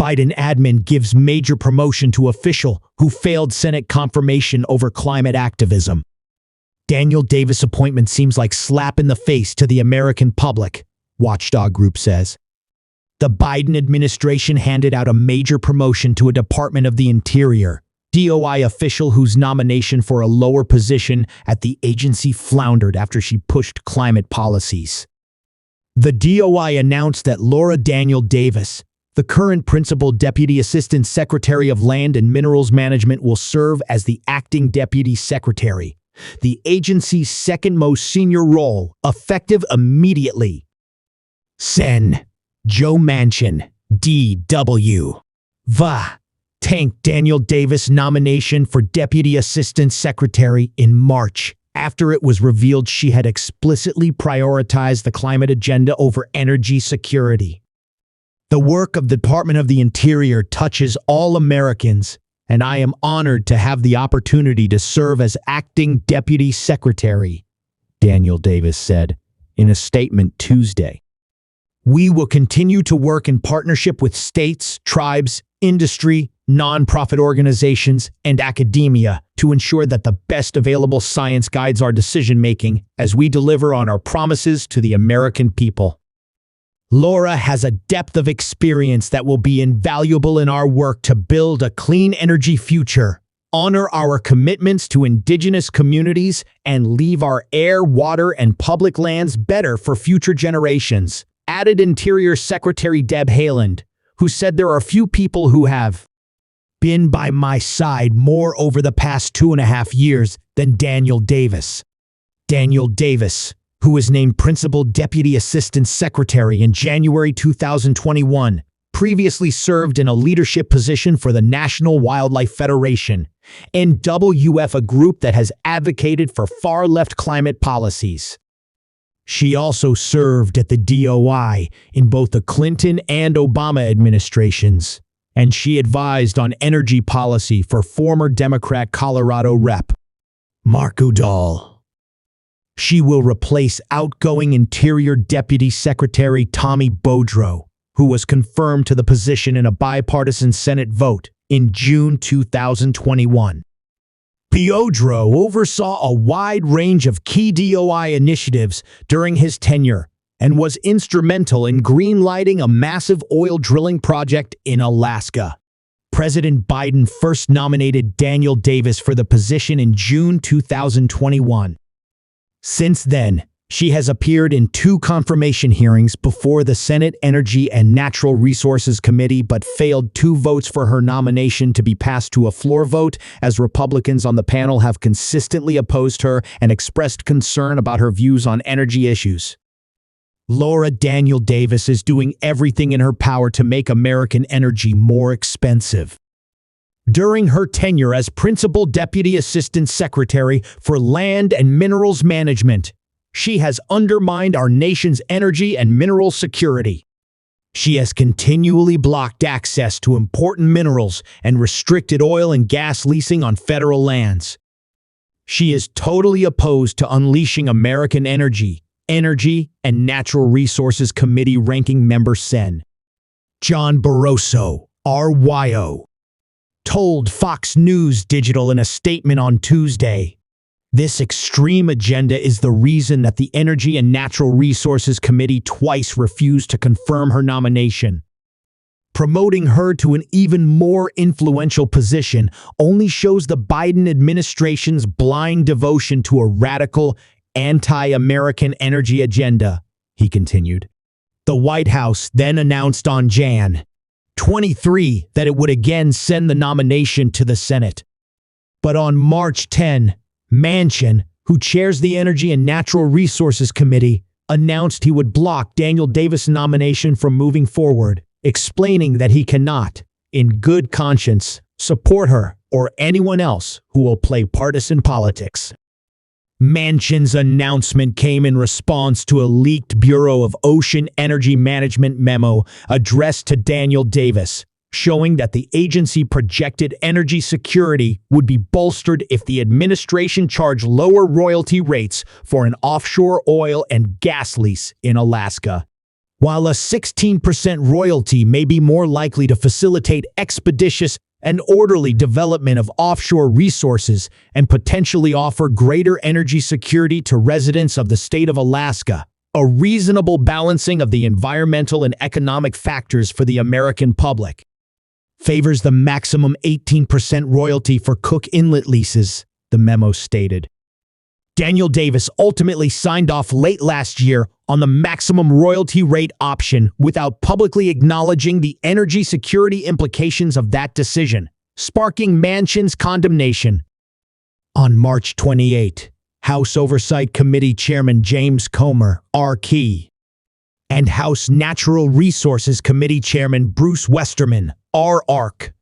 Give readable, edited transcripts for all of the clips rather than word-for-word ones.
Biden admin gives major promotion to official who failed Senate confirmation over climate activism. Daniel Davis appointment seems like slap in the face to the American public, Watchdog Group says. The Biden administration handed out a major promotion to a Department of the Interior, DOI official whose nomination for a lower position at the agency floundered after she pushed climate policies. The DOI announced that Laura Daniel Davis, the current Principal Deputy Assistant Secretary of Land and Minerals Management, will serve as the Acting Deputy Secretary, the agency's second most senior role, effective immediately. Sen. Joe Manchin, D.W. Va. tanked Daniel Davis' nomination for Deputy Assistant Secretary in March, after it was revealed she had explicitly prioritized the climate agenda over energy security. The work of the Department of the Interior touches all Americans, and I am honored to have the opportunity to serve as Acting Deputy Secretary, Daniel Davis said in a statement Tuesday. We will continue to work in partnership with states, tribes, industry, nonprofit organizations, and academia to ensure that the best available science guides our decision-making as we deliver on our promises to the American people. Laura has a depth of experience that will be invaluable in our work to build a clean energy future, honor our commitments to indigenous communities, and leave our air, water, and public lands better for future generations, added Interior Secretary Deb Haaland, who said there are few people who have been by my side more over the past 2.5 years than Daniel Davis. Daniel Davis, who was named Principal Deputy Assistant Secretary in January 2021, previously served in a leadership position for the National Wildlife Federation, NWF, a group that has advocated for far-left climate policies. She also served at the DOI in both the Clinton and Obama administrations, and she advised on energy policy for former Democrat Colorado Rep. Mark Udall. She will replace outgoing Interior Deputy Secretary Tommy Boudreaux, who was confirmed to the position in a bipartisan Senate vote in June 2021. Boudreaux oversaw a wide range of key DOI initiatives during his tenure and was instrumental in greenlighting a massive oil drilling project in Alaska. President Biden first nominated Daniel Davis for the position in June 2021. Since then, she has appeared in 2 confirmation hearings before the Senate Energy and Natural Resources Committee but failed 2 votes for her nomination to be passed to a floor vote, as Republicans on the panel have consistently opposed her and expressed concern about her views on energy issues. Laura Daniel Davis is doing everything in her power to make American energy more expensive. During her tenure as Principal Deputy Assistant Secretary for Land and Minerals Management, she has undermined our nation's energy and mineral security. She has continually blocked access to important minerals and restricted oil and gas leasing on federal lands. She is totally opposed to unleashing American Energy and Natural Resources Committee Ranking Member Sen. John Barroso, RYO, told Fox News Digital in a statement on Tuesday, "This extreme agenda is the reason that the Energy and Natural Resources Committee twice refused to confirm her nomination. Promoting her to an even more influential position only shows the Biden administration's blind devotion to a radical, anti-American energy agenda," he continued. The White House then announced on Jan. 23 that it would again send the nomination to the Senate. But on March 10, Manchin, who chairs the Energy and Natural Resources Committee, announced he would block Daniel Davis' nomination from moving forward, explaining that he cannot, in good conscience, support her or anyone else who will play partisan politics. Manchin's announcement came in response to a leaked Bureau of Ocean Energy Management memo addressed to Daniel Davis, showing that the agency projected energy security would be bolstered if the administration charged lower royalty rates for an offshore oil and gas lease in Alaska. While a 16% royalty may be more likely to facilitate expeditious and orderly development of offshore resources and potentially offer greater energy security to residents of the state of Alaska, a reasonable balancing of the environmental and economic factors for the American public favors the maximum 18% royalty for Cook Inlet leases, the memo stated. Daniel Davis ultimately signed off late last year on the maximum royalty rate option without publicly acknowledging the energy security implications of that decision, sparking Manchin's condemnation. On March 28, House Oversight Committee Chairman James Comer, R.K., and House Natural Resources Committee Chairman Bruce Westerman, R.Ark.,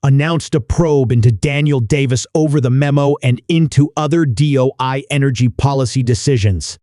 announced a probe into Daniel Davis over the memo and into other DOI energy policy decisions.